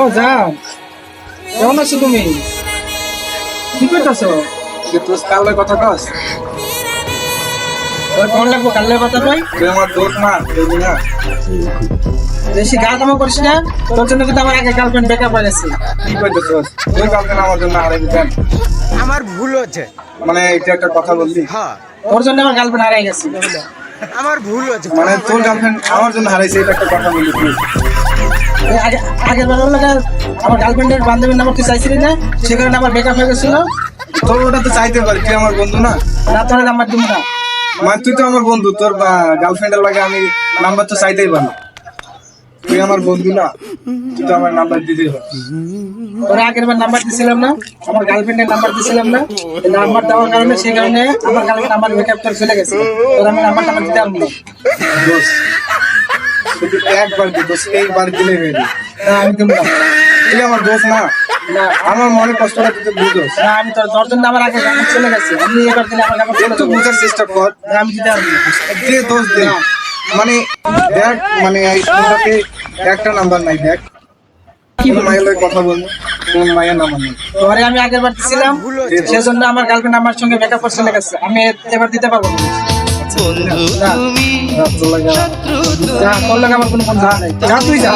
ও যাও, কেমন আছো তুমি? কি করতেছো? তোর কালের কথা কস? কেমন লাগবো কালের কথা কই? তুই আমার দোষ না, দেখবি না? বেশি গা কামা করিস না, তোর জন্য কিন্তু আমার আগে গার্লফ্রেন্ড ব্রেকআপ হয়ে গেছে। কি করতেছস? তুই গার্লফ্রেন্ড আমার জন্য হারাই দিতেন। আমার ভুল হচ্ছে। মানে এটা একটা কথা বললি? হ্যাঁ, তোর জন্য আমার গার্লফ্রেন্ড হারিয়ে গেছে। আমার ভুল হচ্ছে। মানে তোর গার্লফ্রেন্ড আমার জন্য হারাইছে, এটা একটা কথা বললি তুই? আগের বার হলো আমার গার্লফ্রেন্ডের বান্ধবীর নাম্বার তুই চাইছিলি না, সে কারণে আমার ব্রেকআপ হয়ে গেছিল। তোর ওটা তো চাইতে পারি, তুই আমার বন্ধু না? না, তোর নাম্বার দিব না। মানে তুই তো আমার বন্ধু, তোর গার্লফ্রেন্ডের লাগে আমি নাম্বার তো চাইতেই পারি। তুই আমার বন্ধু না, তুই তো আমার নাম্বার দিতেই পারি। তোর আগের বার নাম্বার দিছিলাম না, আমার গার্লফ্রেন্ডের নাম্বার দিছিলাম না, এই নাম্বার দেওয়ার কারণে সেই কারণে আমার গার্লফ্রেন্ড আমার ব্রেকআপ করে চলে গেছে। তোর আমি নাম্বারটা আমার দিতে পারবো না। দোষ শুধু একবার দি, দোষ এইবার দিলে হয়ে যাবে। না, আমি দিব না। তুই আমার দোষ না, না, আমার মনে কষ্টটা তুই তো বুঝোস। না, আমি তোর জন্য আমার আগে গার্লফ্রেন্ড চলে গেছে, আমি এবার দিলে আমার গার্লফ্রেন্ড চলে একটু যাবে। বুঝার চেষ্টা কর। না, আমি দিতে পারবো না। দে দোষ দে। মানে দেখ, মানে এই ফোনটাতে একটা নাম্বার নাই, দেখ কি মায়ের লগে কথা বলবো, কোন মায়ের নাম্বার নেই। তোরে আমি আগের বার দিছিলাম, সেজন্য আমার গার্লফ্রেন্ড আমার সঙ্গে ব্রেকআপ করে চলে গেছে, আমি এবার দিতে পারবো না। তোর লাগে যা, তোর লগে আমার কোনো বন্ধু নাই, যা তুই যা।